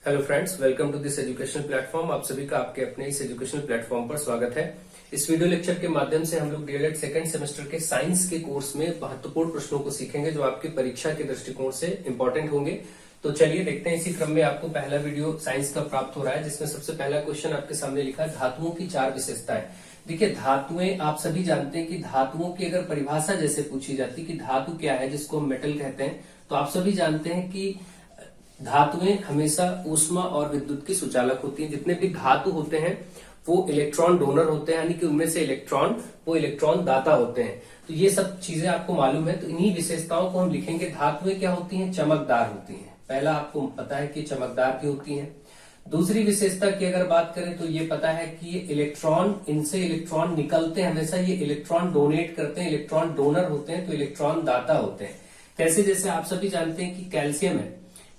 Hello friends, welcome to this educational platform. आप सभी का आपके अपने इस एजुकेशनल प्लेटफॉर्म पर स्वागत है। इस वीडियो लेक्चर के माध्यम से हम लोग डीएलएड सेकंड सेमेस्टर के साइंस के कोर्स में महत्वपूर्ण प्रश्नों को सीखेंगे जो आपकी परीक्षा के दृष्टिकोण से इंपॉर्टेंट होंगे। तो चलिए देखते हैं। इसी क्रम में आपको पहला वीडियो साइंस का प्राप्त हो रहा है, जिसमें सबसे पहला क्वेश्चन आपके सामने लिखा है धातुओं की 4 विशेषताएं। देखिए, धातुएं आप सभी जानते हैं कि धातुओं की अगर परिभाषा जैसे पूछी जाती कि धातु क्या है, जिसको हम मेटल कहते हैं, तो आप सभी जानते हैं कि धातुएं हमेशा ऊष्मा और विद्युत की सुचालक होती हैं। जितने भी धातु होते हैं वो इलेक्ट्रॉन डोनर होते हैं, यानी कि उनमें से वो इलेक्ट्रॉन दाता होते हैं। तो ये सब चीजें आपको मालूम है। तो इन्हीं विशेषताओं को हम लिखेंगे। धातुएं क्या होती हैं? चमकदार होती हैं। पहला आपको पता है कि चमकदार की होती हैं। दूसरी विशेषता की अगर बात करें तो ये पता है कि ये इनसे इलेक्ट्रॉन निकलते हैं, हमेशा ये इलेक्ट्रॉन डोनेट करते हैं, इलेक्ट्रॉन डोनर होते हैं, तो इलेक्ट्रॉन दाता होते हैं। कैसे? जैसे आप सभी जानते हैं कि कैल्शियम है,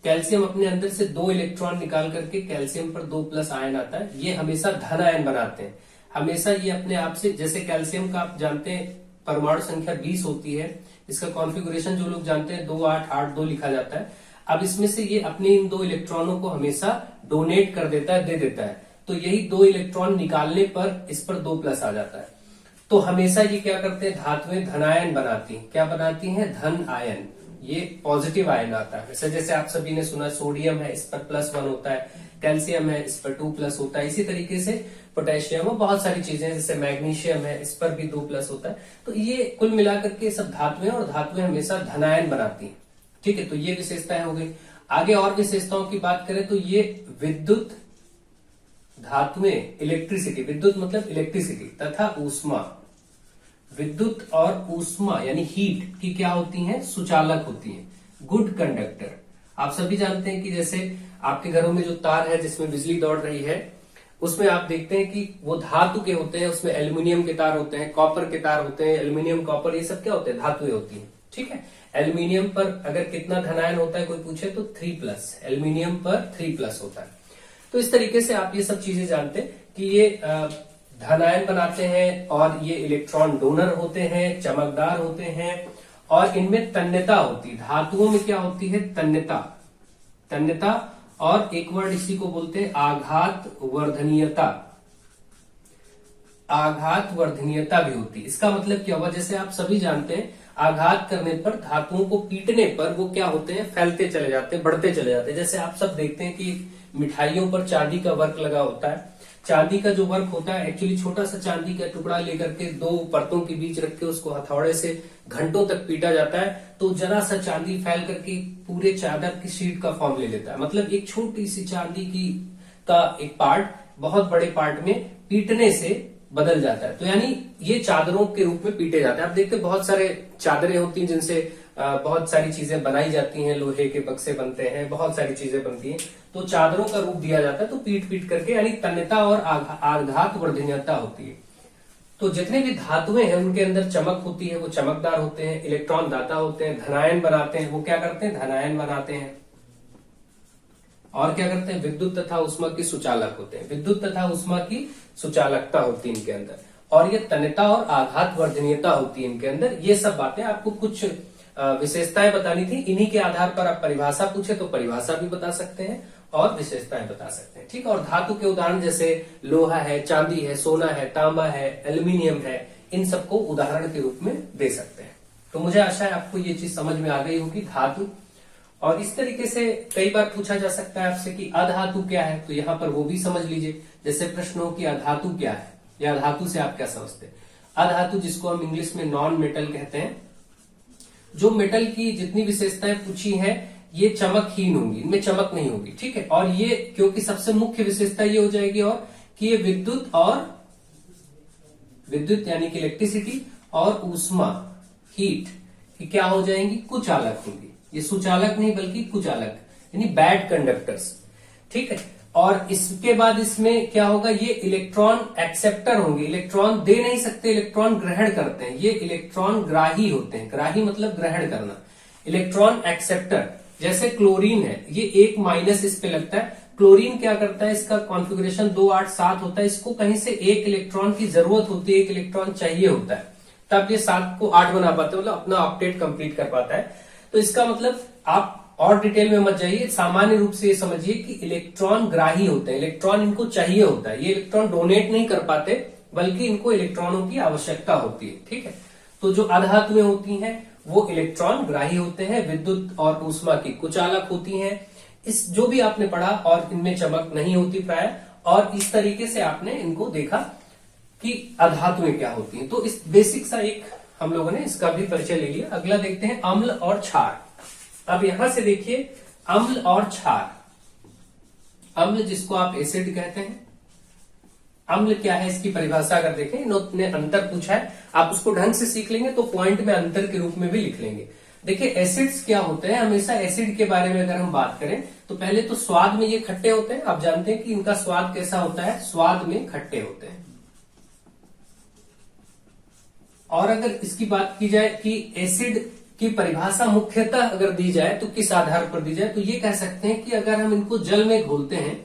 कैल्शियम अपने अंदर से 2 इलेक्ट्रॉन निकाल करके कैल्शियम पर 2+ आयन आता है, ये हमेशा धन आयन बनाते हैं। हमेशा ये अपने आप से, जैसे कैल्शियम का आप जानते हैं परमाणु संख्या 20 होती है, इसका कॉन्फ़िगरेशन जो लोग जानते हैं 2-8-8-2 लिखा जाता है। अब इसमें से ये अपने इन 2 इलेक्ट्रॉनों को हमेशा डोनेट कर देता है, दे देता है। तो यही 2 इलेक्ट्रॉन निकालने पर इस पर 2+ आ जाता है। तो हमेशा ये क्या करते हैं? धातुएं धनायन बनाती हैं। क्या बनाती हैं? धन आयन। ये पॉजिटिव आयन आता है। जैसे आप सभी ने सुना सोडियम है, इस पर +1 होता है, कैल्शियम है, इस पर 2+ होता है। इसी तरीके से पोटेशियम और बहुत सारी चीजें, जैसे मैग्नीशियम है, इस पर भी 2+ होता है। तो ये कुल मिलाकर के सब धातुएं, और धातुएं हमेशा धनायन बनाती हैं। ठीक है, तो ये विशेषताएं हो गई। आगे और विशेषताओं की बात करें तो ये विद्युत धातुएं, इलेक्ट्रिसिटी, विद्युत मतलब इलेक्ट्रिसिटी तथा ऊष्मा, विद्युत और ऊष्मा यानी हीट की क्या होती हैं? सुचालक होती हैं, गुड कंडक्टर। आप सभी जानते हैं कि जैसे आपके घरों में जो तार है जिसमें बिजली दौड़ रही है, उसमें आप देखते हैं कि वो धातु के होते हैं। उसमें एल्यूमिनियम के तार होते हैं, कॉपर के तार होते हैं, एल्यूमिनियम, कॉपर, ये सब क्या होते हैं? धातुएं होती हैं। ठीक है, एल्यूमिनियम पर अगर कितना धनायन होता है कोई पूछे तो 3+, एल्यूमिनियम पर 3+ होता है। तो इस तरीके से आप ये सब चीजें जानते हैं कि ये धनायन बनाते हैं, और ये इलेक्ट्रॉन डोनर होते हैं, चमकदार होते हैं, और इनमें तन्यता होती है। धातुओं में क्या होती है? तन्यता, और एक वर्ड इसी को बोलते हैं आघात वर्धनीयता। आघात वर्धनीयता भी होती है। इसका मतलब क्या हुआ? जैसे आप सभी जानते हैं आघात करने पर, धातुओं को पीटने पर वो क्या होते हैं? फैलते चले जाते हैं, बढ़ते चले जाते हैं। जैसे आप सब देखते हैं कि मिठाइयों पर चांदी का वर्क लगा होता है। चांदी का जो वर्क होता है, एक्चुअली छोटा सा चांदी का टुकड़ा लेकर के 2 परतों के बीच रख के उसको हथौड़े से घंटों तक पीटा जाता है, तो जरा सा चांदी फैल करके पूरे चादर की शीट का फॉर्म ले लेता है। मतलब एक छोटी सी चांदी का एक पार्ट बहुत बड़े पार्ट में पीटने से बदल जाता है। तो यानी ये चादरों के रूप में पीटे जाते हैं। आप देखते हैं बहुत सारे चादरें होती हैं जिनसे बहुत सारी चीजें बनाई जाती हैं, लोहे के बक्से बनते हैं, बहुत सारी चीजें बनती हैं। तो चादरों का रूप दिया जाता है, तो पीट पीट करके, यानी तन्यता और आघात वर्धनीयता होती है। तो जितने भी धातुएं हैं उनके अंदर चमक होती है, वो चमकदार होते हैं, इलेक्ट्रॉन दाता होते हैं, धनायन बनाते हैं। वो क्या करते हैं? धनायन बनाते हैं। और क्या करते हैं? विद्युत तथा ऊष्मा की सुचालक होते हैं। विद्युत तथा ऊष्मा की सुचालकता होती है इनके अंदर, और ये तन्यता और आघात वर्धनीयता होती है इनके अंदर। ये सब बातें आपको कुछ विशेषताएं बतानी थी। इन्हीं के आधार पर आप परिभाषा पूछे तो परिभाषा भी बता सकते हैं और विशेषताएं बता सकते हैं। ठीक है, और धातु के उदाहरण जैसे लोहा है, चांदी है, सोना है, तांबा है, एल्यूमिनियम है, इन सबको उदाहरण के रूप में दे सकते हैं। तो मुझे आशा है आपको ये चीज समझ में आ गई होगी, धातु। और इस तरीके से कई बार पूछा जा सकता है आपसे कि अधातु क्या है, तो यहाँ पर वो भी समझ लीजिए। जैसे प्रश्न हो कि अधातु क्या है, या अधातु से आप क्या समझते हैं? अधातु, जिसको हम इंग्लिश में नॉन मेटल कहते हैं, जो मेटल की जितनी विशेषताएं पूछी हैं ये चमकहीन होंगी, इनमें चमक नहीं होगी। ठीक है, और ये क्योंकि सबसे मुख्य विशेषता ये हो जाएगी और कि ये विद्युत यानी कि इलेक्ट्रिसिटी और ऊष्मा, हीट की क्या हो जाएंगी? कुचालक होंगी। ये सुचालक नहीं बल्कि कुचालक, यानी बैड कंडक्टर्स। ठीक है, और इसके बाद इसमें क्या होगा? ये इलेक्ट्रॉन एक्सेप्टर होंगे। इलेक्ट्रॉन दे नहीं सकते, इलेक्ट्रॉन ग्रहण करते हैं। ये इलेक्ट्रॉन ग्राही होते हैं। ग्राही मतलब ग्रहण करना। इलेक्ट्रॉन एक्सेप्टर, जैसे क्लोरीन है, ये 1- इस पे लगता है। क्लोरीन क्या करता है? इसका कॉन्फ़िगरेशन 2-8-7 होता है। इसको कहीं से 1 इलेक्ट्रॉन की जरूरत होती है, 1 इलेक्ट्रॉन चाहिए होता है, तब ये 7 को 8 बना पाते हैं, मतलब अपना ऑक्टेट कंप्लीट कर पाता है। तो इसका मतलब आप और डिटेल में मत जाइए, सामान्य रूप से ये समझिए कि इलेक्ट्रॉन ग्राही होते हैं, इलेक्ट्रॉन इनको चाहिए होता है, ये इलेक्ट्रॉन डोनेट नहीं कर पाते बल्कि इनको इलेक्ट्रॉनों की आवश्यकता होती है। ठीक है, तो जो अधातुएं होती हैं वो इलेक्ट्रॉन ग्राही होते हैं, विद्युत और ऊष्मा की कुचालक होती हैं। इस जो भी आपने पढ़ा, और इनमें चमक नहीं होती प्राय, और इस तरीके से आपने इनको देखा कि अधातुएं क्या होती हैं। तो इस बेसिक सा एक हम लोगों ने इसका भी परिचय ले लिया। अगला देखते हैं अम्ल और क्षार। अब यहां से देखिए अम्ल और क्षार। अम्ल जिसको आप एसिड कहते हैं, अम्ल क्या है इसकी परिभाषा अगर देखें, इन्होंने अंतर पूछा है, आप उसको ढंग से सीख लेंगे तो पॉइंट में अंतर के रूप में भी लिख लेंगे। देखिए एसिड्स क्या होते हैं, हमेशा एसिड के बारे में अगर हम बात करें तो पहले तो स्वाद में ये खट्टे होते हैं। आप जानते हैं कि इनका स्वाद कैसा होता है, स्वाद में खट्टे होते हैं। और अगर इसकी बात की जाए कि एसिड की परिभाषा मुख्यतः अगर दी जाए तो किस आधार पर दी जाए, तो ये कह सकते हैं कि अगर हम इनको जल में घोलते हैं,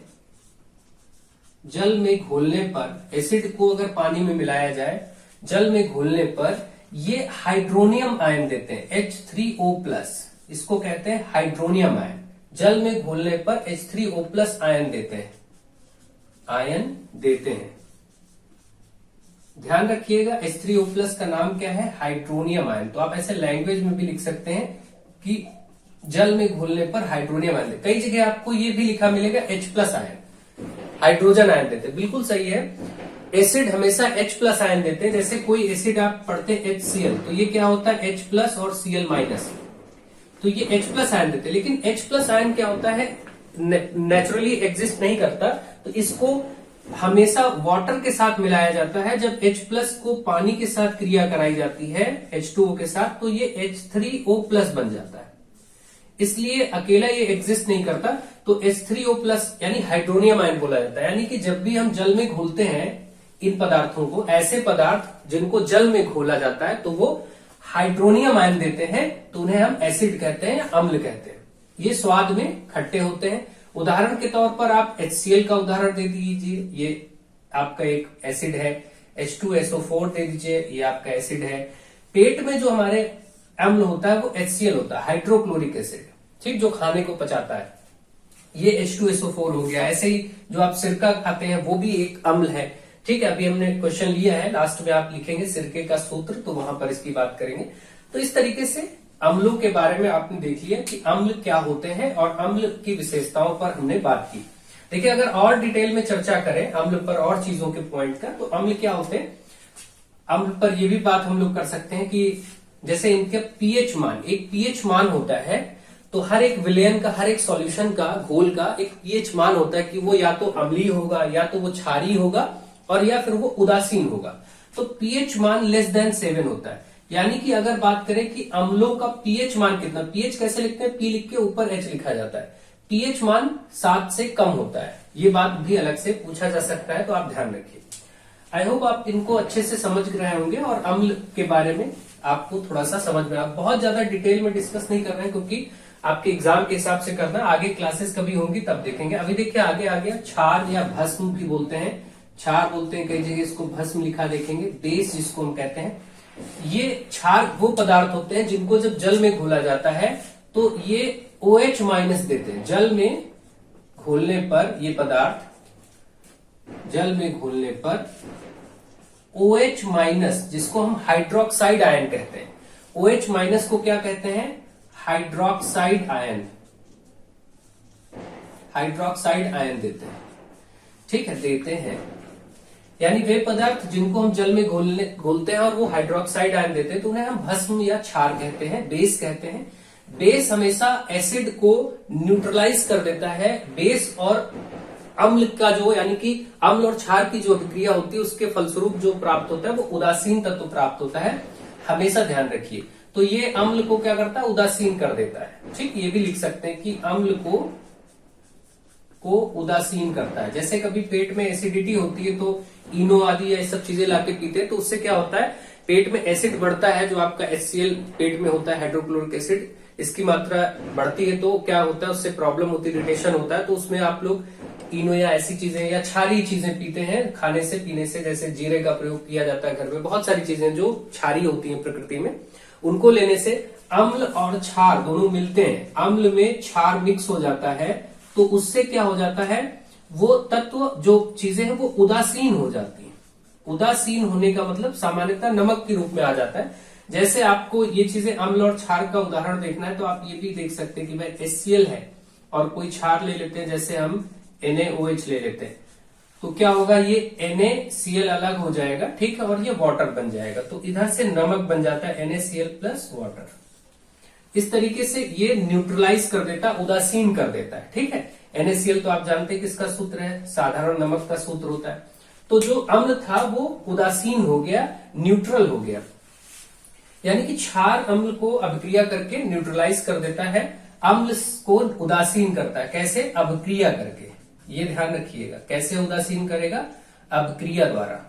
जल में घोलने पर, एसिड को अगर पानी में मिलाया जाए, जल में घोलने पर ये हाइड्रोनियम आयन देते हैं, H3O+, इसको कहते हैं हाइड्रोनियम आयन। जल में घोलने पर H3O+ आयन देते हैं, आयन देते हैं। ध्यान रखिएगा H3O+ का नाम क्या है, हाइड्रोनियम आयन। तो आप ऐसे लैंग्वेज में भी लिख सकते हैं कि जल में घोलने पर हाइड्रोनियम आयन। कई जगह आपको ये भी लिखा मिलेगा H+ आयन, हाइड्रोजन आयन देते हैं, बिल्कुल सही है। एसिड हमेशा H+ आयन देते हैं। जैसे कोई एसिड आप पढ़ते हैं HCl, तो ये क्या होता है H+ और Cl-, तो ये H+ आयन देते हैं। लेकिन H+ आयन क्या होता है, नेचुरली एग्जिस्ट नहीं करता, तो इसको हमेशा वाटर के साथ मिलाया जाता है। जब H+ को पानी के साथ क्रिया कराई जाती है H2O के साथ, तो ये H3O+ बन जाता है। इसलिए अकेला ये एग्जिस्ट नहीं करता, तो H3O+ यानी हाइड्रोनियम आयन बोला जाता है। यानी कि जब भी हम जल में घोलते हैं इन पदार्थों को, ऐसे पदार्थ जिनको जल में घोला जाता है, तो वो हाइड्रोनियम आयन देते हैं, तो उन्हें हम एसिड कहते हैं या अम्ल कहते हैं। ये स्वाद में खट्टे होते हैं। उदाहरण के तौर पर आप HCl का उदाहरण दे दीजिए, ये आपका एक एसिड है। H2SO4 दे दीजिए, ये आपका एसिड है। पेट में जो हमारे अम्ल होता है वो HCl होता है, हाइड्रोक्लोरिक एसिड, ठीक, जो खाने को पचाता है। ये H2SO4 हो गया। ऐसे ही जो आप सिरका खाते हैं वो भी एक अम्ल है। ठीक है, अभी हमने क्वेश्चन लिया है, लास्ट में आप लिखेंगे सिरके का सूत्र, तो वहां पर इसकी बात करेंगे। तो इस तरीके से अम्लों के बारे में आपने देख लिया कि अम्ल क्या होते हैं, और अम्ल की विशेषताओं पर हमने बात की। देखिए अगर और डिटेल में चर्चा करें अम्ल पर और चीजों के पॉइंट का, तो अम्ल क्या होते हैं, अम्ल पर यह भी बात हम लोग कर सकते हैं कि जैसे इनके पीएच मान, एक पीएच मान होता है, तो हर एक विलयन का, हर एक सॉल्यूशन का, घोल का एक पीएच मान होता है कि वो या तो अम्लीय होगा, या तो वो क्षारीय होगा, और या फिर वो उदासीन होगा। तो पीएच मान <7 होता है। यानी कि अगर बात करें कि अम्लों का पीएच मान कितना, पीएच कैसे लिखते हैं, पी लिख के ऊपर एच लिखा जाता है, पीएच मान 7 से कम होता है। ये बात भी अलग से पूछा जा सकता है, तो आप ध्यान रखिए। आई होप आप इनको अच्छे से समझ रहे होंगे, और अम्ल के बारे में आपको थोड़ा सा समझ में, आप बहुत ज्यादा डिटेल में डिस्कस नहीं कर रहे हैं क्योंकि आपके एग्जाम के हिसाब से करना, आगे क्लासेस कभी होंगी तब देखेंगे। अभी देखिए आगे आ गया क्षार, या भस्म भी बोलते हैं, क्षार बोलते हैं, कई जगह इसको भस्म लिखा देखेंगे, बेस जिसको हम कहते हैं। ये क्षार वो पदार्थ होते हैं जिनको जब जल में घोला जाता है तो ये OH- देते हैं। जल में घोलने पर ये पदार्थ, जल में घोलने पर OH-, जिसको हम हाइड्रोक्साइड आयन कहते हैं, OH- को क्या कहते हैं, हाइड्रोक्साइड आयन, हाइड्रोक्साइड आयन देते हैं। ठीक है, देते हैं, यानी वे पदार्थ जिनको हम जल में घोलते हैं और वो हाइड्रोक्साइड आयन देते हैं, तो उन्हें हम भस्म या क्षार कहते हैं, बेस कहते हैं। बेस हमेशा एसिड को न्यूट्रलाइज कर देता है। बेस और अम्ल का जो, यानी कि अम्ल और क्षार की जो अभिक्रिया होती है उसके फलस्वरूप जो प्राप्त होता है वो उदासीन तत्व प्राप्त होता है, हमेशा ध्यान रखिए। तो ये अम्ल को क्या करता है, उदासीन कर देता है। ठीक, ये भी लिख सकते हैं कि अम्ल को उदासीन करता है। जैसे कभी पेट में एसिडिटी होती है तो इनो आदि ये सब चीजें लाके पीते हैं, तो उससे क्या होता है, पेट में एसिड बढ़ता है, जो आपका HCl पेट में होता है, हाइड्रोक्लोरिक एसिड, इसकी मात्रा बढ़ती है तो क्या होता है, उससे प्रॉब्लम होती है, इरिटेशन होता है। तो उसमें आप लोग इनो या ऐसी चीजें या क्षारीय चीजें पीते हैं खाने से, पीने से, जैसे जीरे का प्रयोग किया जाता है घर में, बहुत सारी चीजें जो क्षारीय होती हैं प्रकृति में, उनको लेने से अम्ल और क्षार दोनों मिलते हैं, अम्ल में क्षार मिक्स हो जाता है, तो उससे क्या हो जाता है, वो तत्व जो चीजें हैं वो उदासीन हो जाती हैं। उदासीन होने का मतलब सामान्यतः नमक के रूप में आ जाता है। जैसे आपको ये चीजें अम्ल और क्षार का उदाहरण देखना है तो आप ये भी देख सकते हैं कि भाई HCl है और कोई क्षार ले लेते हैं, जैसे हम NaOH ले लेते हैं, तो क्या होगा, ये NaCl अलग हो जाएगा, ठीक है, और ये वाटर बन जाएगा, तो इधर से नमक बन जाता है NaCl प्लस वाटर। इस तरीके से ये न्यूट्रलाइज कर देता है, उदासीन कर देता है, ठीक है। NaCl तो आप जानते हैं किसका सूत्र है, साधारण नमक का सूत्र होता है। तो जो अम्ल था वो उदासीन हो गया, न्यूट्रल हो गया, यानी कि क्षार अम्ल को अभिक्रिया करके न्यूट्रलाइज कर देता है, अम्ल को उदासीन करता है। कैसे? अभिक्रिया करके, ये ध्यान रखिएगा। कैसे उदासीन करेगा? अभिक्रिया द्वारा,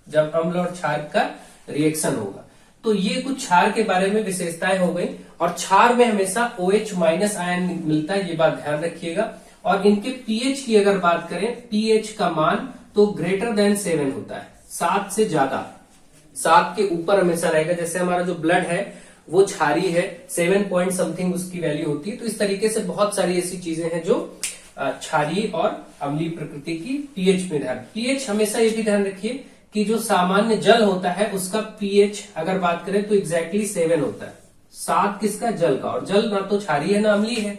जब अम्ल और क्षार का रिएक्शन होगा। तो ये कुछ क्षार के बारे में विशेषताएं हो गई, और क्षार में हमेशा OH माइनस आयन मिलता है, ये बात ध्यान रखिएगा। और इनके pH की अगर बात करें, pH का मान तो ग्रेटर देन 7 होता है, 7 से ज्यादा, 7 के ऊपर हमेशा रहेगा। जैसे हमारा जो ब्लड है वो क्षारीय है, 7 पॉइंट समथिंग उसकी वैल्यू होती है। तो इस तरीके से बहुत सारी ऐसी चीजें हैं जो क्षारीय और अम्लीय प्रकृति की pH में ध्यान। pH हमेशा ये भी ध्यान रखिए कि जो सामान्य जल होता है उसका pH अगर बात करें तो एग्जैक्टली 7 होता है। 7 किसका? जल का, और जल ना तो क्षारीय है ना अम्लीय है,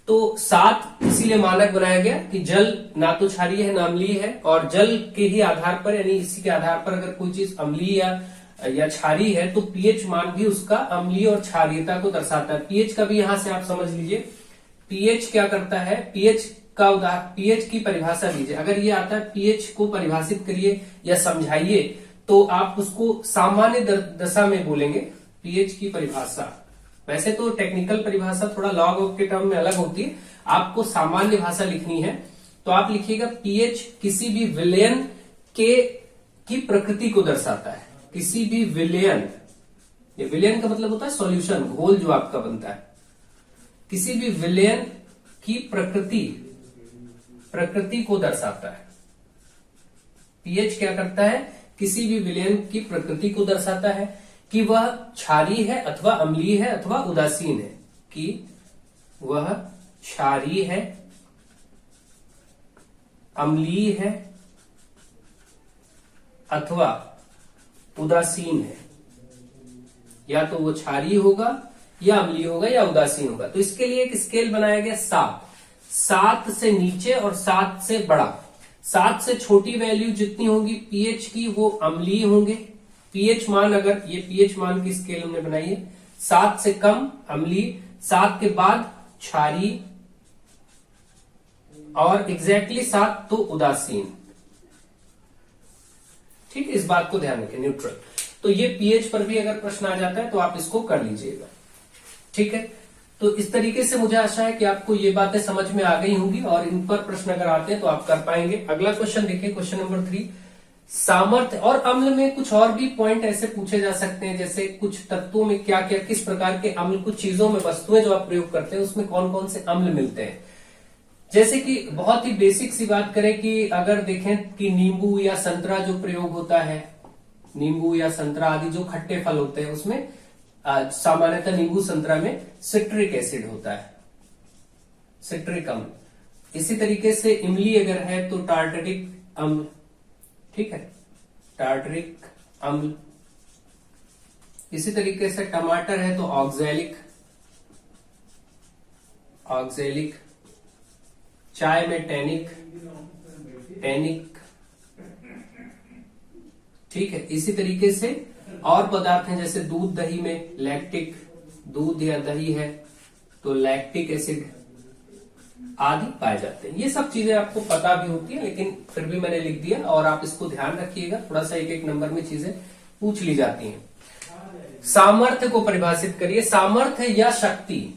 तो 7 इसीलिए मानक बनाया गया कि जल ना तो क्षारीय है ना अम्लीय है, और जल के ही आधार पर, यानी इसी के आधार पर अगर कोई चीज अम्लीय या क्षारीय है तो pH मान भी उसका अम्लीय और क्षारीयता को दर्शाता है। pH का भी यहां से आप समझ लीजिए, pH क्या करता है, pH का pH की परिभाषा दीजिए। अगर ये आता है pH को परिभाषित करिए या समझाइए, तो आप उसको सामान्य दशा में बोलेंगे pH की परिभाषा। वैसे तो टेक्निकल परिभाषा थोड़ा लॉग के टर्म में अलग होती है, आपको सामान्य भाषा लिखनी है तो आप लिखिएगा pH किसी भी विलयन की प्रकृति को दर्शाता है। किसी भी विलयन, ये विलयन का मतलब होता है सॉल्यूशन, घोल जो आपका बनता है। किसी भी विलयन की प्रकृति को दर्शाता है। pH क्या करता है? किसी भी विलयन की प्रकृति को दर्शाता है कि वह क्षारीय है अथवा अम्लीय है अथवा उदासीन है, कि वह क्षारीय है, अम्लीय है अथवा उदासीन है। या तो वो क्षारीय होगा या अम्लीय होगा या उदासीन होगा। तो इसके लिए एक स्केल बनाया गया 7 से नीचे और 7 से बड़ा। 7 से छोटी वैल्यू जितनी होगी pH की वो अम्लीय होंगे। pH मान, अगर ये pH मान की स्केल हमने बनाई है, 7 से कम अम्लीय, 7 के बाद क्षारीय, और एग्जैक्टली 7 तो उदासीन। ठीक, इस बात को ध्यान रखें, न्यूट्रल। तो ये pH पर भी अगर प्रश्न आ जाता है तो आप इसको कर लीजिएगा, ठीक है। तो इस तरीके से मुझे आशा है कि आपको ये बातें समझ में आ गई होंगी, और इन पर प्रश्न अगर आते हैं तो आप कर पाएंगे। अगला क्वेश्चन देखिए, क्वेश्चन नंबर 3। सामर्थ्य और अम्ल में कुछ और भी पॉइंट ऐसे पूछे जा सकते हैं, जैसे कुछ तत्वों में क्या क्या, किस प्रकार के अम्ल, कुछ चीजों में, वस्तुएं जो आप प्रयोग करते हैं उसमें कौन कौन से अम्ल मिलते हैं। जैसे कि बहुत ही बेसिक सी बात करें कि अगर देखें कि नींबू या संतरा जो प्रयोग होता है, नींबू या संतरा आदि जो खट्टे फल होते हैं उसमें सामान्यतः नींबू संतरा में सिट्रिक एसिड होता है, सिट्रिक अम्ल। इसी तरीके से इमली अगर है तो टार्टरिक अम्ल, ठीक है, टार्टरिक अम्ल। इसी तरीके से टमाटर है तो ऑक्जेलिक, चाय में टैनिक, ठीक है। इसी तरीके से और पदार्थ हैं, जैसे दूध दही में लैक्टिक, दूध या दही है तो लैक्टिक एसिड आदि पाए जाते हैं। ये सब चीजें आपको पता भी होती है, लेकिन फिर भी मैंने लिख दिया, और आप इसको ध्यान रखिएगा, थोड़ा सा एक एक नंबर में चीजें पूछ ली जाती हैं। सामर्थ्य को परिभाषित करिए, सामर्थ्य या शक्ति,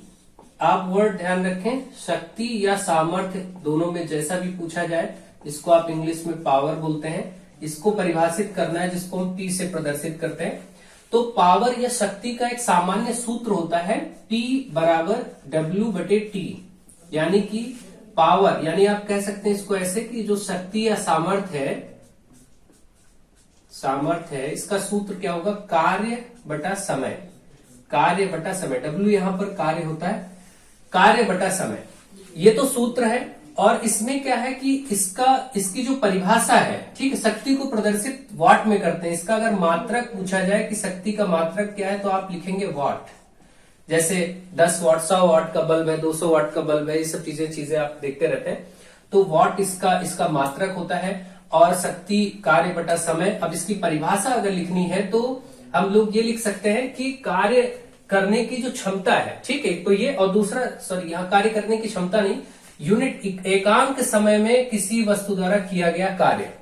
आप वर्ड ध्यान रखें, शक्ति या सामर्थ्य दोनों में जैसा भी पूछा जाए, इसको आप इंग्लिश में पावर बोलते हैं, इसको परिभाषित करना है जिसको हम P से प्रदर्शित करते हैं। तो पावर या शक्ति का एक सामान्य सूत्र होता है P बराबर W/T, यानी कि पावर, यानी आप कह सकते हैं इसको ऐसे कि जो शक्ति या सामर्थ्य है, इसका सूत्र क्या होगा, कार्य बटा समय। कार्य बटा समय, W यहां पर कार्य होता है, कार्य बटा समय, ये तो सूत्र है। और इसमें क्या है कि इसकी जो परिभाषा है, ठीक है, शक्ति को प्रदर्शित वाट में करते हैं। इसका अगर मात्रक पूछा जाए कि शक्ति का मात्रक क्या है, तो आप लिखेंगे वाट। जैसे 10 वाट, 100 वाट का बल्ब है, 200 वाट का बल्ब है, ये सब चीजें आप देखते रहते हैं। तो वाट इसका मात्रक होता है, और शक्ति कार्य बटा समय। अब इसकी परिभाषा अगर लिखनी है तो हम लोग ये लिख सकते हैं कि कार्य करने की जो क्षमता है, ठीक है, तो ये, और दूसरा, सॉरी, यहाँ कार्य करने की क्षमता नहीं, यूनिट एकांक समय में किसी वस्तु द्वारा किया गया कार्य,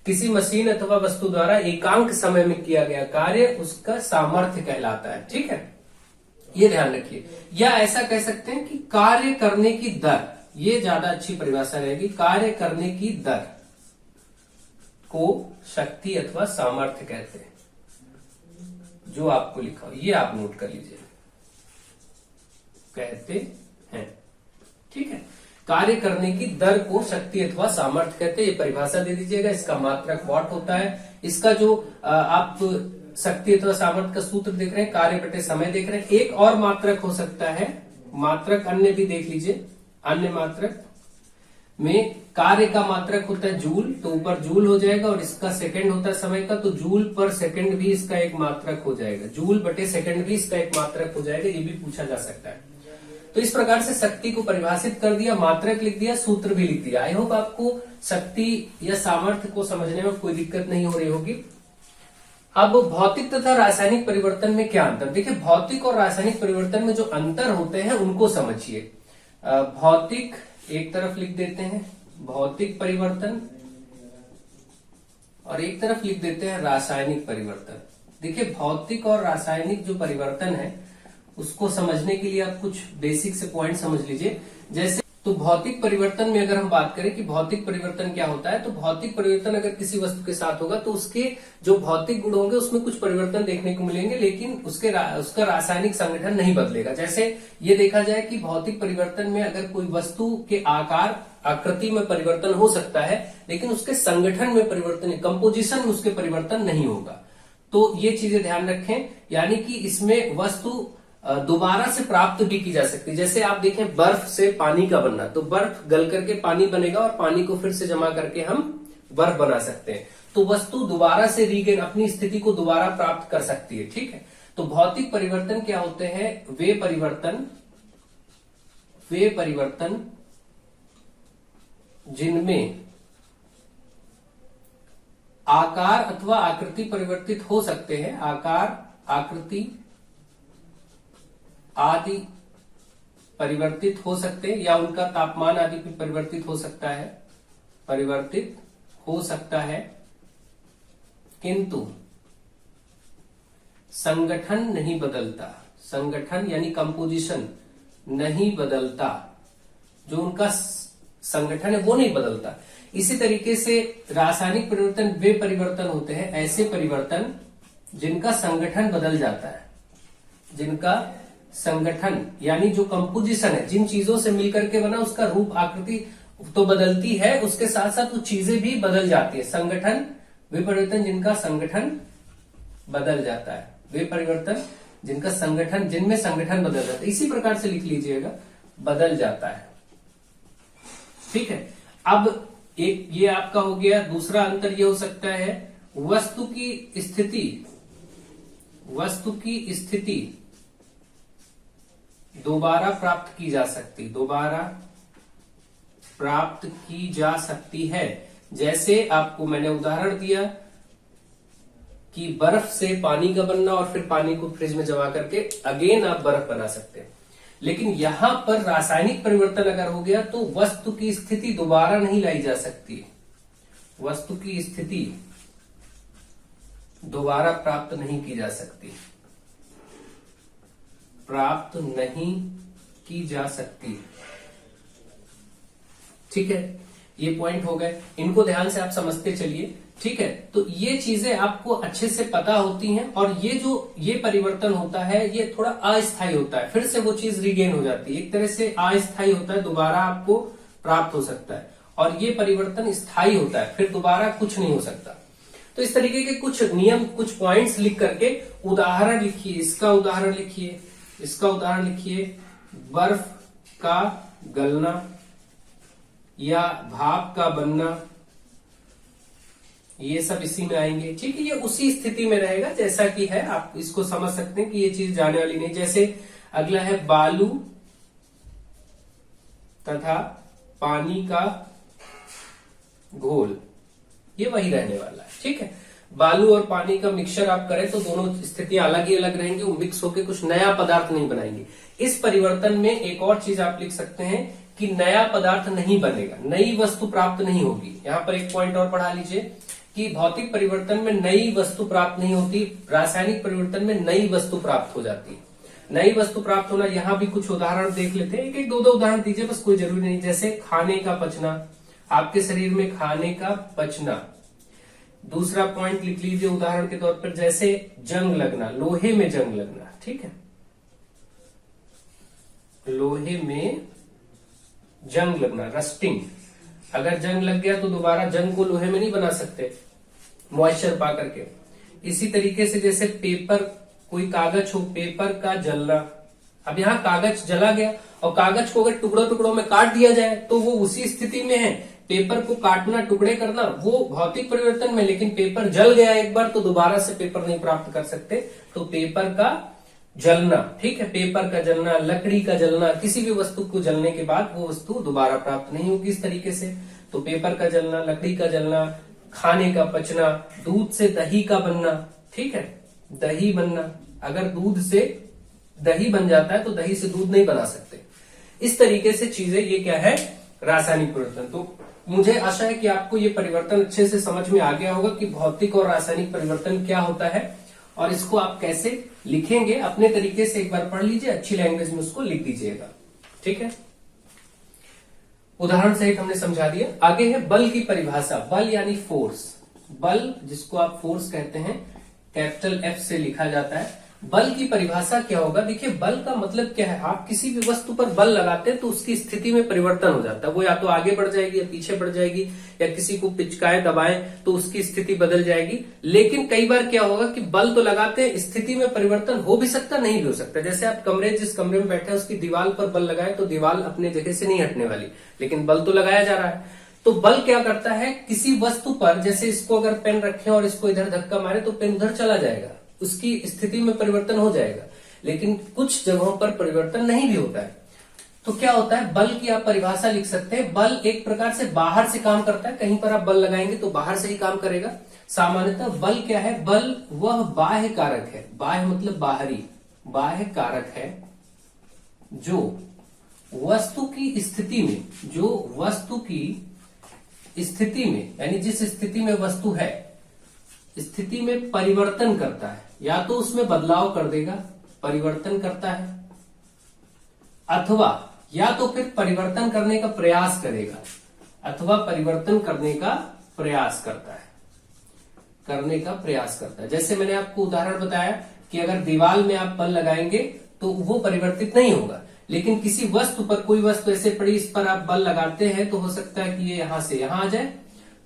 किसी मशीन अथवा वस्तु द्वारा एकांक समय में किया गया कार्य, उसका सामर्थ्य कहलाता है, ठीक है, ये ध्यान रखिए। या ऐसा कह सकते हैं कि कार्य करने की दर, ये ज्यादा अच्छी परिभाषा रहेगी, कार्य करने की दर को शक्ति अथवा सामर्थ्य कहते हैं। जो आपको लिखा हो ये आप नोट कर लीजिए, कहते हैं, ठीक है। कार्य करने की दर को शक्ति अथवा सामर्थ्य कहते हैं, ये परिभाषा दे दीजिएगा। इसका मात्रक वाट होता है। इसका जो आप शक्ति अथवा सामर्थ्य का सूत्र देख रहे हैं, कार्य बटे समय देख रहे हैं। एक और मात्रक हो सकता है, मात्रक अन्य भी देख लीजिए। अन्य मात्रक में कार्य का मात्रक होता है जूल, तो ऊपर जूल हो जाएगा, और इसका सेकंड होता है समय का, तो जूल पर सेकंड भी इसका एक मात्रक हो जाएगा। जूल बटे सेकंड भी इसका एक मात्रक हो जाएगा, ये भी पूछा जा सकता है। तो इस प्रकार से शक्ति को परिभाषित कर दिया, मात्रक लिख दिया, सूत्र भी लिख दिया। आई होप आपको शक्ति या सामर्थ्य को समझने में कोई दिक्कत नहीं हो रही होगी। अब भौतिक तथा रासायनिक परिवर्तन में क्या अंतर, देखिए भौतिक और रासायनिक परिवर्तन में जो अंतर होते हैं उनको समझिए। भौतिक एक तरफ लिख देते हैं, भौतिक परिवर्तन, और एक तरफ लिख देते हैं रासायनिक परिवर्तन। देखिए भौतिक और रासायनिक जो परिवर्तन है उसको समझने के लिए आप कुछ बेसिक से पॉइंट समझ लीजिए। जैसे तो भौतिक परिवर्तन में अगर हम बात करें कि भौतिक परिवर्तन क्या होता है, तो भौतिक परिवर्तन अगर किसी वस्तु के साथ होगा तो उसके जो भौतिक गुण होंगे उसमें कुछ परिवर्तन देखने को मिलेंगे, लेकिन उसका रासायनिक संगठन नहीं बदलेगा। जैसे ये देखा जाए कि भौतिक परिवर्तन में अगर कोई वस्तु के आकार आकृति में परिवर्तन हो सकता है, लेकिन उसके संगठन में परिवर्तन, कंपोजिशन में उसके परिवर्तन नहीं होगा। तो ये चीजें ध्यान रखें, यानी कि इसमें वस्तु दोबारा से प्राप्त भी की जा सकती है। जैसे आप देखें बर्फ से पानी का बनना, तो बर्फ गल करके पानी बनेगा और पानी को फिर से जमा करके हम बर्फ बना सकते हैं। तो वस्तु दोबारा से रीगेन, अपनी स्थिति को दोबारा प्राप्त कर सकती है, ठीक है। तो भौतिक परिवर्तन क्या होते हैं, वे परिवर्तन जिनमें आकार अथवा आकृति परिवर्तित हो सकते हैं, आकार, आकृति आदि परिवर्तित हो सकते हैं, या उनका तापमान आदि भी परिवर्तित हो सकता है, किंतु संगठन नहीं बदलता। संगठन यानी कंपोजिशन नहीं बदलता, जो उनका संगठन है वो नहीं बदलता। इसी तरीके से रासायनिक परिवर्तन वे परिवर्तन होते हैं, ऐसे परिवर्तन जिनका संगठन बदल जाता है, जिनका संगठन यानी जो कंपोजिशन है, जिन चीजों से मिलकर के बना उसका रूप आकृति तो बदलती है, उसके साथ साथ वो चीजें भी बदल जाती है। संगठन, वे परिवर्तन जिनका संगठन बदल जाता है, वे परिवर्तन जिनका संगठन, जिनमें संगठन बदल जाता है। इसी प्रकार से लिख लीजिएगा, बदल जाता है, ठीक है। अब एक ये आपका हो गया। दूसरा अंतर ये हो सकता है वस्तु की स्थिति दोबारा प्राप्त की जा सकती है। जैसे आपको मैंने उदाहरण दिया कि बर्फ से पानी का बनना और फिर पानी को फ्रिज में जमा करके अगेन आप बर्फ बना सकते हैं। लेकिन यहां पर रासायनिक परिवर्तन अगर हो गया तो वस्तु की स्थिति दोबारा नहीं लाई जा सकती, वस्तु की स्थिति दोबारा प्राप्त नहीं की जा सकती, ठीक है। ये पॉइंट हो गए, इनको ध्यान से आप समझते चलिए, ठीक है। तो ये चीजें आपको अच्छे से पता होती हैं, और ये परिवर्तन होता है ये थोड़ा अस्थायी होता है, फिर से वो चीज रिगेन हो जाती है। एक तरह से अस्थायी होता है, दोबारा आपको प्राप्त हो सकता है, और ये परिवर्तन स्थायी होता है, फिर दोबारा कुछ नहीं हो सकता। तो इस तरीके के कुछ नियम, कुछ पॉइंट्स लिख करके उदाहरण लिखिए। इसका उदाहरण लिखिए, इसका उदाहरण लिखिए, बर्फ का गलना या भाप का बनना, ये सब इसी में आएंगे। ठीक है, ये उसी स्थिति में रहेगा जैसा कि है, आप इसको समझ सकते हैं कि ये चीज जाने वाली नहीं। जैसे अगला है बालू तथा पानी का घोल, ये वही रहने वाला है। ठीक है, बालू और पानी का मिक्सचर आप करें तो दोनों स्थितियां अलग ही अलग रहेंगी, वो मिक्स होकर कुछ नया पदार्थ नहीं बनाएंगे। इस परिवर्तन में एक और चीज आप लिख सकते हैं कि नया पदार्थ नहीं बनेगा, नई वस्तु प्राप्त नहीं होगी। यहां पर एक पॉइंट और पढ़ा लीजिए कि भौतिक परिवर्तन में नई वस्तु प्राप्त नहीं होती, रासायनिक परिवर्तन में नई वस्तु प्राप्त हो जाती है। नई वस्तु प्राप्त होना, यहां भी कुछ उदाहरण देख लेते हैं, एक एक दो दो उदाहरण दीजिए, बस कोई जरूरी नहीं। जैसे खाने का पचना, आपके शरीर में खाने का पचना। दूसरा पॉइंट लिख लीजिए उदाहरण के तौर पर, जैसे जंग लगना, लोहे में जंग लगना। ठीक है, लोहे में जंग लगना, रस्टिंग। अगर जंग लग गया तो दोबारा जंग को लोहे में नहीं बना सकते मॉइस्चर पा करके। इसी तरीके से जैसे पेपर, कोई कागज हो, पेपर का जलना। अब यहाँ कागज जला गया और कागज को अगर टुकड़ों टुकड़ों में काट दिया जाए तो वो उसी स्थिति में है। पेपर को काटना, टुकड़े करना, वो भौतिक परिवर्तन में, लेकिन पेपर जल गया एक बार तो दोबारा से पेपर नहीं प्राप्त कर सकते, तो पेपर का जलना। ठीक है, पेपर का जलना, लकड़ी का जलना, किसी भी वस्तु को जलने के बाद वो वस्तु दोबारा प्राप्त नहीं होगी इस तरीके से। तो पेपर का जलना, लकड़ी का जलना, खाने का पचना, दूध से दही का बनना। ठीक है, दही बनना, अगर दूध से दही बन जाता है तो दही से दूध नहीं बना सकते। इस तरीके से चीजें, ये क्या है, रासायनिक परिवर्तन। तो मुझे आशा है कि आपको ये परिवर्तन अच्छे से समझ में आ गया होगा कि भौतिक और रासायनिक परिवर्तन क्या होता है और इसको आप कैसे लिखेंगे। अपने तरीके से एक बार पढ़ लीजिए, अच्छी लैंग्वेज में उसको लिख दीजिएगा। ठीक है, उदाहरण सहित हमने समझा दिया। आगे है बल की परिभाषा। बल यानी फोर्स। बल, जिसको आप फोर्स कहते हैं, कैपिटल एफ से लिखा जाता है। बल की परिभाषा क्या होगा? देखिए, बल का मतलब क्या है, आप किसी भी वस्तु पर बल लगाते हैं तो उसकी स्थिति में परिवर्तन हो जाता है। वो या तो आगे बढ़ जाएगी या पीछे बढ़ जाएगी, या किसी को पिचकाए दबाए तो उसकी स्थिति बदल जाएगी। लेकिन कई बार क्या होगा कि बल तो लगाते हैं, स्थिति में परिवर्तन हो भी सकता, नहीं भी हो सकता। जैसे आप जिस कमरे में बैठे हैं उसकी दीवार पर बल लगाए तो दीवार अपने जगह से नहीं हटने वाली, लेकिन बल तो लगाया जा रहा है। तो बल क्या करता है, किसी वस्तु पर, जैसे इसको अगर पेन रखें और इसको इधर धक्का मारे तो पेन उधर चला जाएगा, उसकी स्थिति में परिवर्तन हो जाएगा। लेकिन कुछ जगहों पर परिवर्तन नहीं भी होता है। तो क्या होता है, बल की आप परिभाषा लिख सकते हैं। बल एक प्रकार से बाहर से काम करता है, कहीं पर आप बल लगाएंगे तो बाहर से ही काम करेगा। सामान्यतः बल क्या है, बल वह बाह्य कारक है, बाह्य मतलब बाहरी, बाह्य कारक है जो वस्तु की स्थिति में, जो वस्तु की स्थिति में, यानी जिस स्थिति में वस्तु है, स्थिति में परिवर्तन करता है। या तो उसमें बदलाव कर देगा, परिवर्तन करता है, अथवा या तो फिर परिवर्तन करने का प्रयास करेगा, अथवा परिवर्तन करने का प्रयास करता है, करने का प्रयास करता है। जैसे मैंने आपको उदाहरण बताया कि अगर दीवार में आप बल लगाएंगे तो वो परिवर्तित नहीं होगा, लेकिन किसी वस्तु पर, कोई वस्तु ऐसे पड़ी, इस पर आप बल लगाते हैं तो हो सकता है कि ये यहां से यहां आ जाए,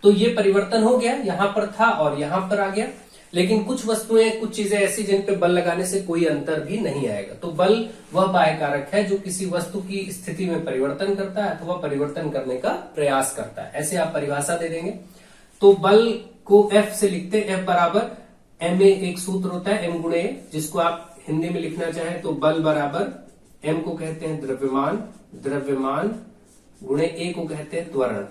तो ये परिवर्तन हो गया, यहां पर था और यहां पर आ गया। लेकिन कुछ वस्तुएं, कुछ चीजें ऐसी जिन पे बल लगाने से कोई अंतर भी नहीं आएगा। तो बल वह बाह्य कारक है जो किसी वस्तु की स्थिति में परिवर्तन करता है अथवा परिवर्तन करने का प्रयास करता है। ऐसे आप परिभाषा दे देंगे। तो बल को एफ से लिखते हैं, एफ बराबर एम ए, एक सूत्र होता है एम गुणे ए, जिसको आप हिंदी में लिखना चाहें तो बल बराबर एम को कहते हैं द्रव्यमान, द्रव्यमान गुणे ए को कहते हैं त्वरण।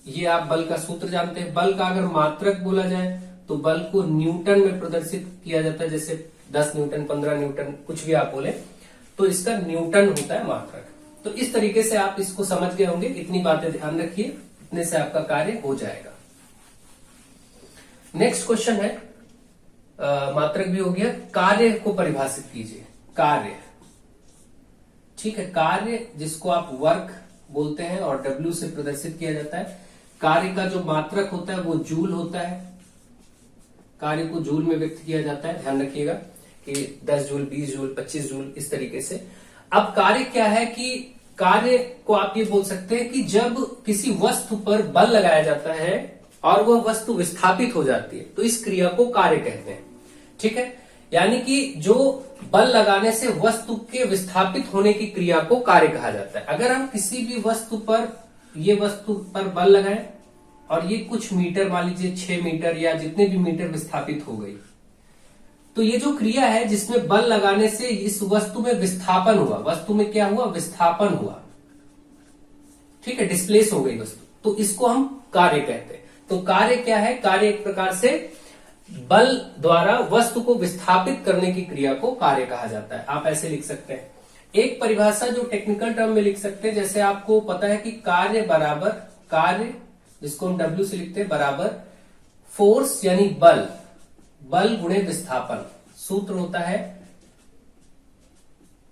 ये आप बल का सूत्र जानते हैं। बल का अगर मात्रक बोला जाए तो बल को न्यूटन में प्रदर्शित किया जाता है, जैसे 10 न्यूटन, 15 न्यूटन, कुछ भी आप बोले तो इसका न्यूटन होता है मात्रक। तो इस तरीके से आप इसको समझ गए होंगे। इतनी बातें ध्यान रखिए, इतने से आपका कार्य हो जाएगा। नेक्स्ट क्वेश्चन है, मात्रक भी हो गया, कार्य को परिभाषित कीजिए। कार्य, ठीक है, कार्य जिसको आप वर्क बोलते हैं और W से प्रदर्शित किया जाता है। कार्य का जो मात्रक होता है वो जूल होता है, कार्य को जूल में व्यक्त किया जाता है। ध्यान रखिएगा कि 10 जूल, 20 जूल, 25 जूल, इस तरीके से। अब कार्य क्या है कि कार्य को आप ये बोल सकते हैं कि जब किसी वस्तु पर बल लगाया जाता है और वह वस्तु विस्थापित हो जाती है तो इस क्रिया को कार्य कहते हैं। ठीक है, यानी कि जो बल लगाने से वस्तु के विस्थापित होने की क्रिया को कार्य कहा जाता है। अगर हम किसी भी वस्तु पर बल लगाएं और ये कुछ मीटर, मान लीजिए 6 मीटर या जितने भी मीटर विस्थापित हो गई, तो ये जो क्रिया है जिसमें बल लगाने से इस वस्तु में विस्थापन हुआ, वस्तु में क्या हुआ, विस्थापन हुआ, ठीक है, डिस्प्लेस हो गई वस्तु, तो इसको हम कार्य कहते हैं। तो कार्य क्या है, कार्य एक प्रकार से बल द्वारा वस्तु को विस्थापित करने की क्रिया को कार्य कहा जाता है। आप ऐसे लिख सकते हैं। एक परिभाषा जो टेक्निकल टर्म में लिख सकते हैं, जैसे आपको पता है कि कार्य बराबर, कार्य जिसको हम W से लिखते हैं, बराबर फोर्स यानी बल, बल गुणे विस्थापन सूत्र होता है,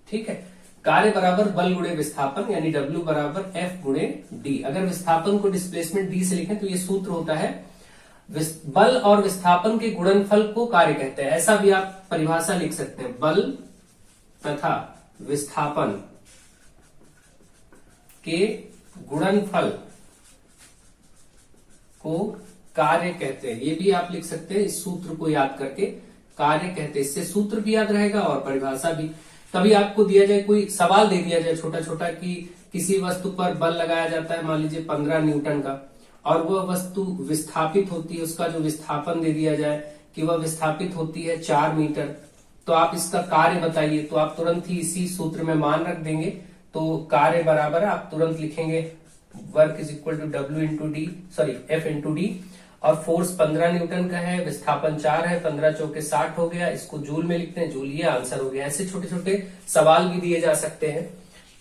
ठीक है। कार्य बराबर बल गुणे विस्थापन यानी W बराबर F गुणे D। अगर विस्थापन को डिस्प्लेसमेंट D से लिखें तो ये सूत्र होता है। बल और विस्थापन के गुणनफल को कार्य कहते हैं। ऐसा भी आप परिभाषा लिख सकते हैं, बल तथा विस्थापन के गुणनफल को कार्य कहते हैं। ये भी आप लिख सकते हैं, इस सूत्र को याद करके कार्य कहते हैं। इससे सूत्र भी याद रहेगा और परिभाषा भी। कभी आपको दिया जाए, कोई सवाल दे दिया जाए छोटा छोटा कि किसी वस्तु पर बल लगाया जाता है, मान लीजिए 15 न्यूटन का, और वह वस्तु विस्थापित होती है, उसका जो विस्थापन दे दिया जाए कि वह विस्थापित होती है 4 मीटर, तो आप इसका कार्य बताइए, तो आप तुरंत ही इसी सूत्र में मान रख देंगे। तो कार्य बराबर आप तुरंत लिखेंगे work is equal to W into D, sorry F into D, और फोर्स 15 न्यूटन का है, विस्थापन 4 है, 15 चौके 60 हो गया, इसको जूल में लिखते हैं, जूल ये आंसर हो गया। ऐसे छोटे छोटे सवाल भी दिए जा सकते हैं,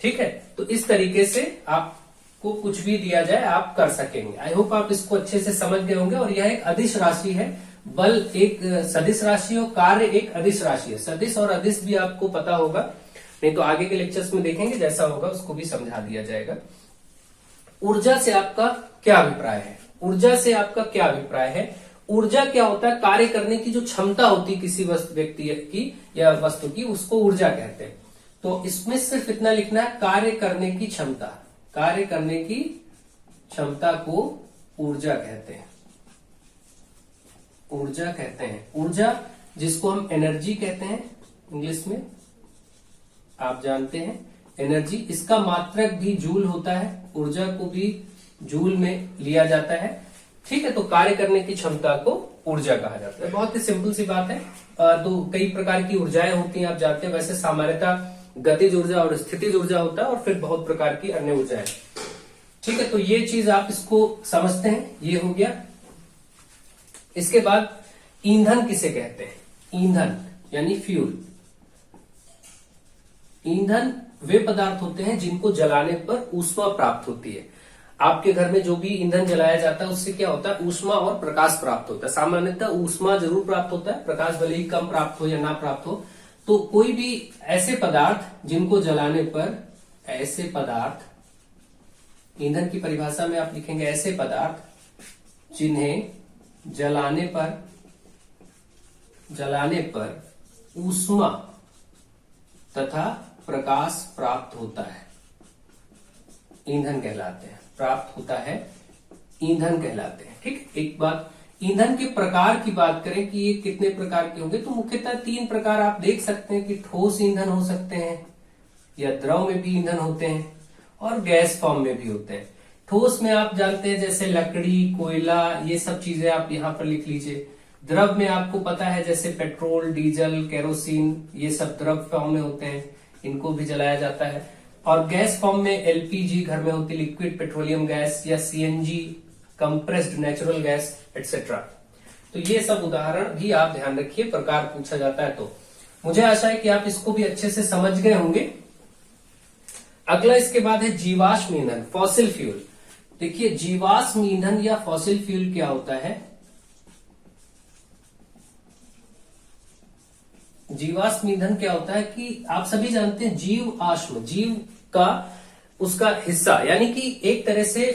ठीक है। तो इस तरीके से आपको कुछ भी दिया जाए आप कर सकेंगे। आई होप आप इसको अच्छे से समझ गए होंगे। और यह एक अदिश राशि है, बल एक सदिश राशि और कार्य एक अदिश राशि है। सदिश और अदिश भी आपको पता होगा, नहीं तो आगे के लेक्चर्स में देखेंगे, जैसा होगा उसको भी समझा दिया जाएगा। ऊर्जा से आपका क्या अभिप्राय है, ऊर्जा से आपका क्या अभिप्राय है? ऊर्जा क्या होता है? कार्य करने की जो क्षमता होती है किसी व्यक्ति की या वस्तु की, उसको ऊर्जा कहते हैं। तो इसमें सिर्फ इतना लिखना है, कार्य करने की क्षमता, कार्य करने की क्षमता को ऊर्जा कहते हैं, ऊर्जा कहते हैं। ऊर्जा जिसको हम एनर्जी कहते हैं इंग्लिश में, आप जानते हैं एनर्जी, इसका मात्रक भी जूल होता है, ऊर्जा को भी जूल में लिया जाता है, ठीक है। तो कार्य करने की क्षमता को ऊर्जा कहा जाता है। बहुत ही सिंपल सी बात है। तो कई प्रकार की ऊर्जाएं होती हैं, आप जानते हैं। वैसे सामान्यतः गतिज ऊर्जा और स्थितिज ऊर्जा होता है, और फिर बहुत प्रकार की अन्य ऊर्जाएं, ठीक है। तो ये चीज आप इसको समझते हैं, ये हो गया। इसके बाद ईंधन किसे कहते हैं? ईंधन यानी फ्यूल। ईंधन वे पदार्थ होते हैं जिनको जलाने पर ऊष्मा प्राप्त होती है। आपके घर में जो भी ईंधन जलाया जाता है उससे क्या होता है? ऊष्मा और प्रकाश प्राप्त होता है। सामान्यतः ऊष्मा जरूर प्राप्त होता है, प्रकाश भले ही कम प्राप्त हो या ना प्राप्त हो। तो कोई भी ऐसे पदार्थ जिनको जलाने पर, ऐसे पदार्थ, ईंधन की परिभाषा में आप लिखेंगे ऐसे पदार्थ जिन्हें जलाने पर ऊष्मा तथा प्रकाश प्राप्त होता है, ईंधन कहलाते हैं। प्राप्त होता है, ईंधन कहलाते हैं, ठीक। एक बात, ईंधन के प्रकार की बात करें कि ये कितने प्रकार के होंगे, तो मुख्यतः 3 प्रकार आप देख सकते हैं कि ठोस ईंधन हो सकते हैं, या द्रव में भी ईंधन होते हैं, और गैस फॉर्म में भी होते हैं। ठोस में आप जानते हैं जैसे लकड़ी, कोयला, ये सब चीजें आप यहाँ पर लिख लीजिए। द्रव में आपको पता है जैसे पेट्रोल, डीजल, केरोसिन, ये सब द्रव फॉर्म में होते हैं, इनको भी जलाया जाता है। और गैस फॉर्म में एलपीजी घर में होती, लिक्विड पेट्रोलियम गैस, या CNG, compressed natural gas, etcetera. तो ये सब उदाहरण भी आप ध्यान रखिए, प्रकार पूछा जाता है तो। मुझे आशा है कि आप इसको भी अच्छे से समझ गए होंगे। अगला इसके बाद है जीवाश्म ईंधन, फॉसिल फ्यूल। देखिए जीवाश्म ईंधन या फॉसिल फ्यूल क्या होता है? जीवाश्म ईंधन क्या होता है कि आप सभी जानते हैं जीवाश्म, जीव का उसका हिस्सा, यानी कि एक तरह से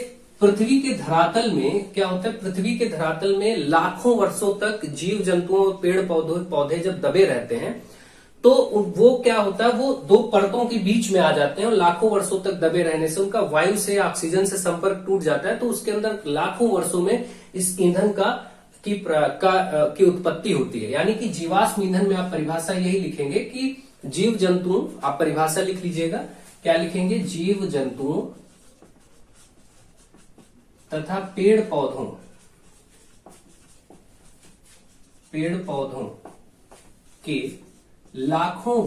पृथ्वी के धरातल में क्या होता है, पृथ्वी के धरातल में लाखों वर्षों तक जीव जंतुओं और पेड़ पौधे जब दबे रहते हैं, तो वो क्या होता है, वो 2 परतों के बीच में आ जाते हैं, और लाखों वर्षों तक दबे रहने से उनका वायु से, ऑक्सीजन से संपर्क टूट जाता है, तो उसके अंदर लाखों वर्षों में इस ईंधन का की उत्पत्ति होती है। यानी कि जीवाश्म ईंधन में आप परिभाषा यही लिखेंगे कि जीव जंतुओं, आप परिभाषा लिख लीजिएगा, क्या लिखेंगे, जीव जंतुओं तथा पेड़ पौधों के लाखों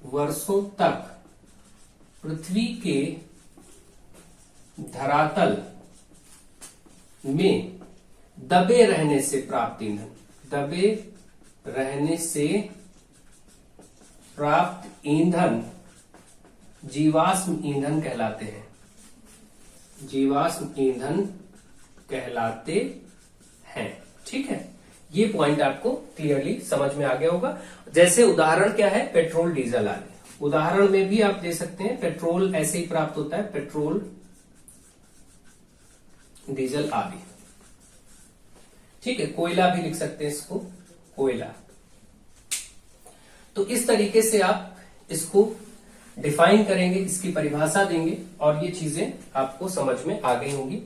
वर्षों तक पृथ्वी के धरातल में दबे रहने से प्राप्त ईंधन जीवाश्म ईंधन कहलाते हैं। ठीक है, ये पॉइंट आपको क्लियरली समझ में आ गया होगा। जैसे उदाहरण क्या है, पेट्रोल डीजल आदि, उदाहरण में भी आप दे सकते हैं, पेट्रोल ऐसे ही प्राप्त होता है, पेट्रोल डीजल आदि। ठीक है, कोयला भी लिख सकते हैं इसको, कोयला। तो इस तरीके से आप इसको डिफाइन करेंगे, इसकी परिभाषा देंगे और ये चीजें आपको समझ में आ गई होंगी।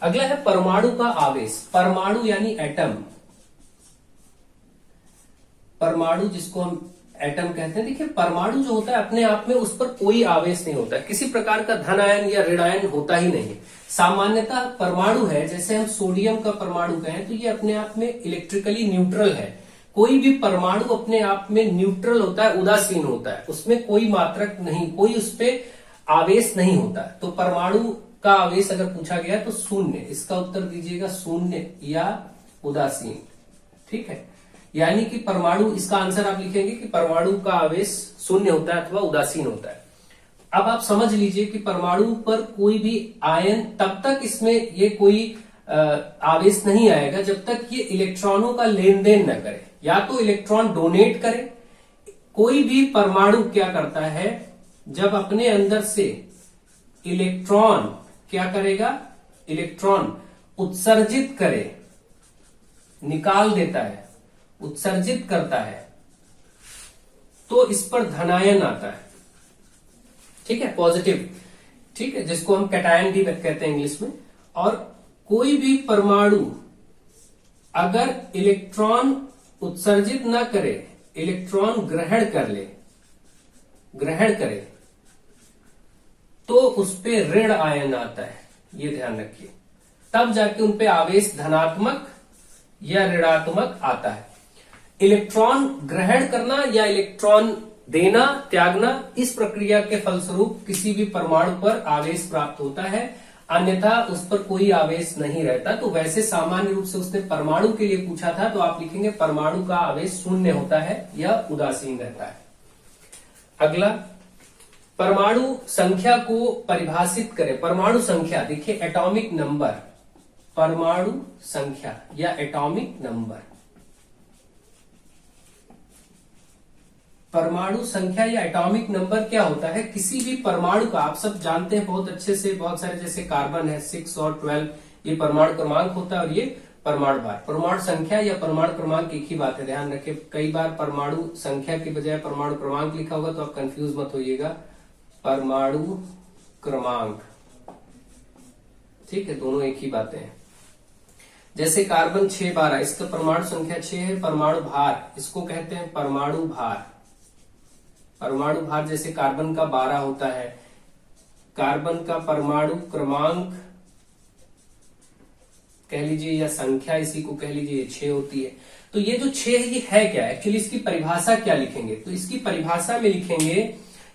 अगला है परमाणु का आवेश। परमाणु यानी एटम, परमाणु जिसको हम एटम कहते हैं। देखिए, परमाणु जो होता है अपने आप में उस पर कोई आवेश नहीं होता है, किसी प्रकार का धन आयन या ऋण आयन होता ही नहीं है। सामान्यतः परमाणु है, जैसे हम सोडियम का परमाणु कहें तो ये अपने आप में इलेक्ट्रिकली न्यूट्रल है। कोई भी परमाणु अपने आप में न्यूट्रल होता है, उदासीन होता है, उसमें कोई मात्रक नहीं, कोई उस पर आवेश नहीं होता। तो परमाणु का आवेश अगर पूछा गया तो शून्य, इसका उत्तर दीजिएगा शून्य या उदासीन। ठीक है, यानी कि परमाणु, इसका आंसर आप लिखेंगे कि परमाणु का आवेश शून्य होता है अथवा उदासीन होता है। अब आप समझ लीजिए कि परमाणु पर कोई भी आयन, तब तक इसमें ये कोई आवेश नहीं आएगा जब तक ये इलेक्ट्रॉनों का लेन देन न करे, या तो इलेक्ट्रॉन डोनेट करे। कोई भी परमाणु क्या करता है, जब अपने अंदर से इलेक्ट्रॉन क्या करेगा, इलेक्ट्रॉन उत्सर्जित करे, निकाल देता है, उत्सर्जित करता है, तो इस पर धनायन आता है। ठीक है, पॉजिटिव। ठीक है, जिसको हम कैटायन भी कहते हैं इंग्लिश में। और कोई भी परमाणु अगर इलेक्ट्रॉन उत्सर्जित ना करे, इलेक्ट्रॉन ग्रहण करे, तो उस पे ऋण आयन आता है, ये ध्यान रखिए। तब जाके उन पे आवेश धनात्मक या ऋणात्मक आता है। इलेक्ट्रॉन ग्रहण करना या इलेक्ट्रॉन देना, त्यागना, इस प्रक्रिया के फलस्वरूप किसी भी परमाणु पर आवेश प्राप्त होता है, अन्यथा उस पर कोई आवेश नहीं रहता। तो वैसे सामान्य रूप से उसने परमाणु के लिए पूछा था, तो आप लिखेंगे परमाणु का आवेश शून्य होता है या उदासीन रहता है। अगला, परमाणु संख्या को परिभाषित करें। परमाणु संख्या, देखिए एटॉमिक नंबर, परमाणु संख्या या एटॉमिक नंबर। परमाणु संख्या या एटॉमिक नंबर क्या होता है, किसी भी परमाणु का, आप सब जानते हैं बहुत अच्छे से, बहुत सारे, जैसे कार्बन है 6 और 12, ये परमाणु क्रमांक होता है और ये परमाणु भार। परमाणु संख्या या परमाणु क्रमांक एक ही बात है, ध्यान रखिए। कई बार परमाणु संख्या की बजाय परमाणु क्रमांक लिखा होगा, तो आप कंफ्यूज मत होइएगा। परमाणु क्रमांक, ठीक है, दोनों एक ही बातें हैं। जैसे कार्बन 612, इसका परमाणु संख्या 6 है। परमाणु भार, इसको कहते हैं परमाणु भार। परमाणु भार जैसे कार्बन का 12 होता है, कार्बन का परमाणु क्रमांक कह लीजिए या संख्या इसी को कह लीजिए 6 होती है। तो ये जो 6 ये है क्या, एक्चुअली इसकी परिभाषा क्या लिखेंगे, तो इसकी परिभाषा में लिखेंगे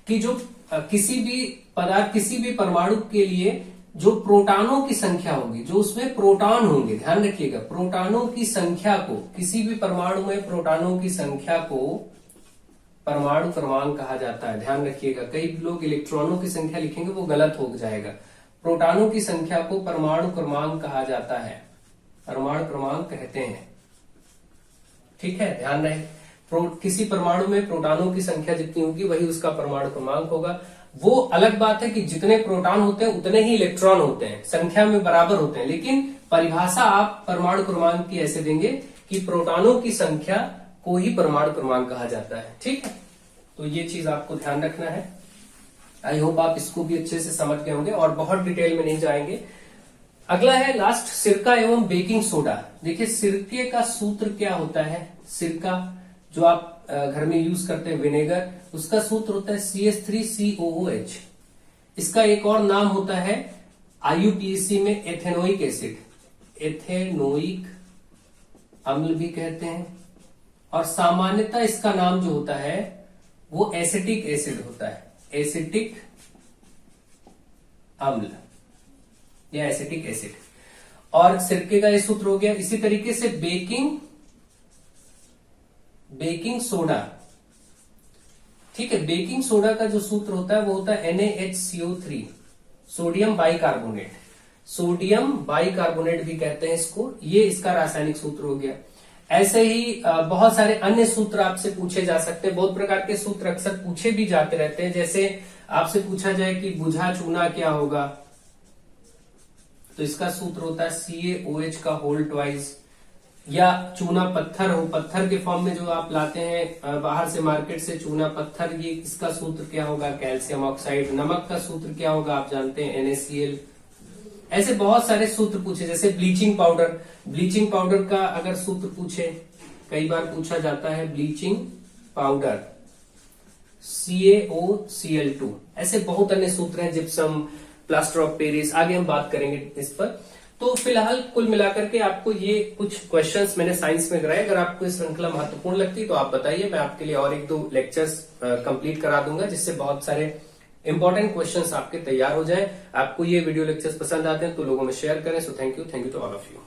कि जो किसी भी पदार्थ, किसी भी परमाणु के लिए जो प्रोटॉनों की संख्या होगी, जो उसमें प्रोटॉन होंगे, ध्यान रखिएगा, प्रोटॉनों की संख्या को, किसी भी परमाणु में प्रोटॉनों की संख्या को परमाणु क्रमांक कहा जाता है। ध्यान रखिएगा, कई लोग इलेक्ट्रॉनों की संख्या लिखेंगे, वो गलत हो जाएगा। प्रोटॉनों की संख्या को परमाणु क्रमांक कहा जाता है, परमाणु क्रमांक कहते हैं। ठीक है, ध्यान रहे, किसी परमाणु में प्रोटॉनों की संख्या जितनी होगी वही उसका परमाणु क्रमांक होगा। वो अलग बात है कि जितने प्रोटॉन होते हैं उतने ही इलेक्ट्रॉन होते हैं, संख्या में बराबर होते हैं, लेकिन परिभाषा आप परमाणु क्रमांक की ऐसे देंगे कि प्रोटॉनों की संख्या को ही परमाणु क्रमांक कहा जाता है। ठीक है, तो ये चीज आपको ध्यान रखना है। आई होप आप इसको भी अच्छे से समझ गए होंगे और बहुत डिटेल में नहीं जाएंगे। अगला है लास्ट, सिरका एवं बेकिंग सोडा। देखिए सिरके का सूत्र क्या होता है, सिरका जो आप घर में यूज करते हैं विनेगर, उसका सूत्र होता है CH3COOH। इसका एक और नाम होता है IUPAC में एथेनोइक एसिड, एथेनोइक अम्ल भी कहते हैं। और सामान्यतः इसका नाम जो होता है वो एसिटिक एसिड होता है, एसिटिक अम्ल या एसिटिक एसिड। और सिरके का ये सूत्र हो गया। इसी तरीके से बेकिंग सोडा, ठीक है, बेकिंग सोडा का जो सूत्र होता है वो होता है NaHCO3, sodium bicarbonate, sodium bicarbonate भी कहते हैं इसको, ये इसका रासायनिक सूत्र हो गया। ऐसे ही बहुत सारे अन्य सूत्र आपसे पूछे जा सकते हैं, बहुत प्रकार के सूत्र अक्सर पूछे भी जाते रहते हैं। जैसे आपसे पूछा जाए कि बुझा चूना क्या होगा, तो इसका सूत्र होता है CaOH का होल ट्वाइस। या चूना पत्थर हो, पत्थर के फॉर्म में जो आप लाते हैं बाहर से मार्केट से चूना पत्थर, ये इसका सूत्र क्या होगा, कैल्शियम ऑक्साइड। नमक का सूत्र क्या होगा, आप जानते हैं NaCl। ऐसे बहुत सारे सूत्र पूछे, जैसे ब्लीचिंग पाउडर, ब्लीचिंग पाउडर का अगर सूत्र पूछे, कई बार पूछा जाता है ब्लीचिंग पाउडर CaOCl2। ऐसे बहुत अन्य सूत्र हैं, जिप्सम, प्लास्टर ऑफ पेरिस, आगे हम बात करेंगे इस पर। तो फिलहाल कुल मिलाकर के आपको ये कुछ क्वेश्चंस मैंने साइंस में कराए। अगर आपको इस श्रृंखला महत्वपूर्ण लगती तो आप बताइए, मैं आपके लिए और 1-2 लेक्चर्स कंप्लीट करा दूंगा, जिससे बहुत सारे इंपॉर्टेंट क्वेश्चंस आपके तैयार हो जाए। आपको ये वीडियो लेक्चर्स पसंद आते हैं तो लोगों में शेयर करें। So thank you to all of you.